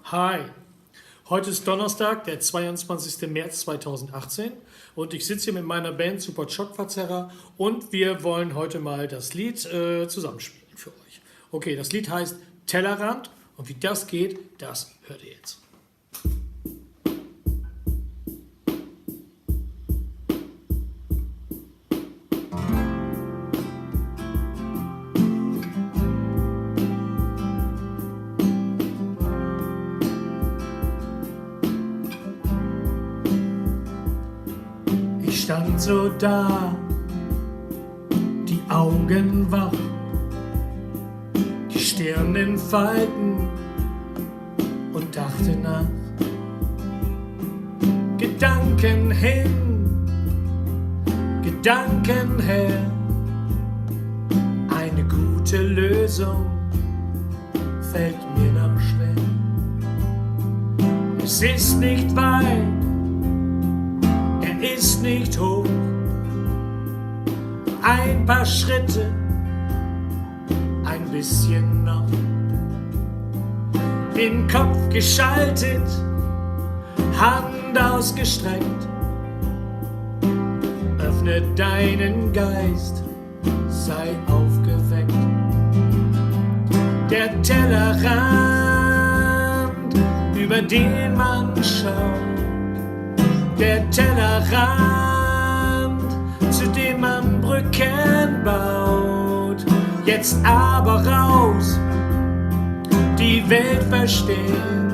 Hi, heute ist Donnerstag, der 22. März 2018 und ich sitze hier mit meiner Band Super Schockverzerrer und wir wollen heute mal das Lied zusammenspielen für euch. Okay, das Lied heißt Tellerrand und wie das geht, das hört ihr jetzt. Ich stand so da, die Augen wach, die Stirn in Falten und dachte nach. Gedanken hin, Gedanken her, eine gute Lösung fällt mir noch schwer. Es ist nicht weit, ist nicht hoch, ein paar Schritte, ein bisschen noch, den Kopf geschaltet, Hand ausgestreckt, öffne deinen Geist, sei aufgeweckt. Der Tellerrand, über den man schaut, der Tellerrand, zu dem man Brücken baut. Jetzt aber raus, die Welt verstehen.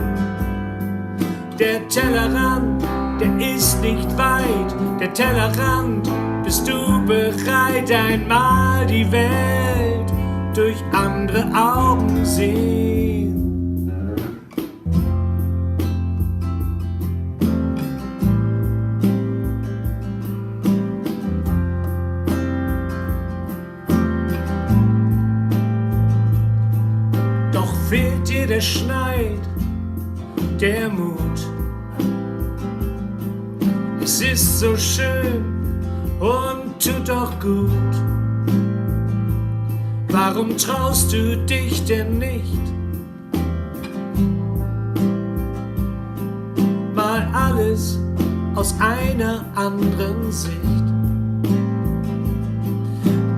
Der Tellerrand, der ist nicht weit. Der Tellerrand, bist du bereit, einmal die Welt durch andere Augen sehen? Fehlt dir der Schneid, der Mut. Es ist so schön und tut doch gut. Warum traust du dich denn nicht, mal alles aus einer anderen Sicht?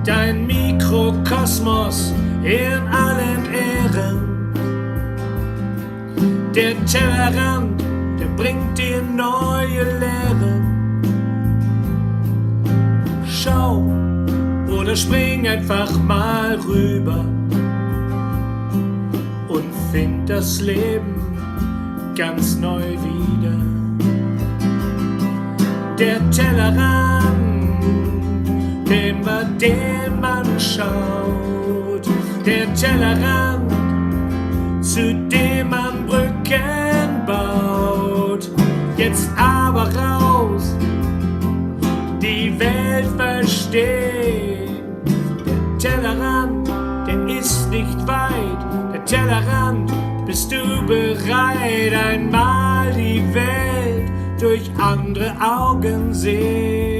Dein Mikrokosmos in allen Ehren. Der Tellerrand, der bringt dir neue Lehre. Schau oder spring einfach mal rüber und find das Leben ganz neu wieder. Der Tellerrand, über den man schaut, der Tellerrand, zu dem man Brücken baut. Jetzt aber raus, die Welt verstehen. Der Tellerrand, der ist nicht weit. Der Tellerrand, bist du bereit, einmal die Welt durch andere Augen sehen?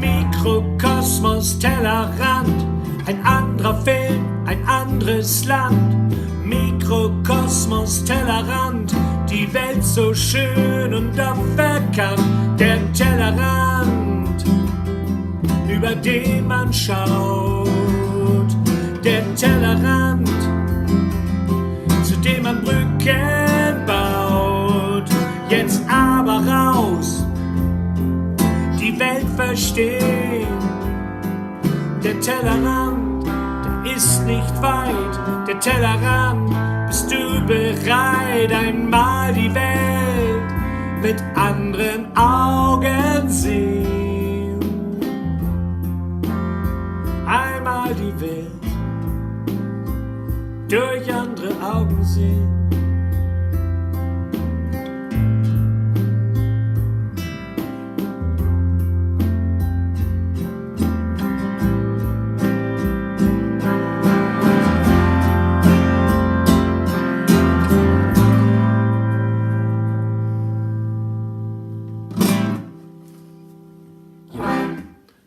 Mikrokosmos, Tellerrand, ein anderer Film, ein anderes Land. Mikrokosmos, Tellerrand, die Welt so schön und doch verkannt. Der Tellerrand, über den man schaut. Der Tellerrand, zu dem man Brücken baut. Jetzt aber raus, die Welt verstehen. Der Tellerrand, der ist nicht weit. Der Tellerrand, bist du bereit, einmal die Welt mit anderen Augen sehen? Einmal die Welt durch andere Augen sehen.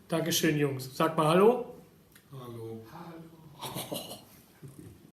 Dankeschön, Jungs. Sag mal Hallo. Hallo. Hallo.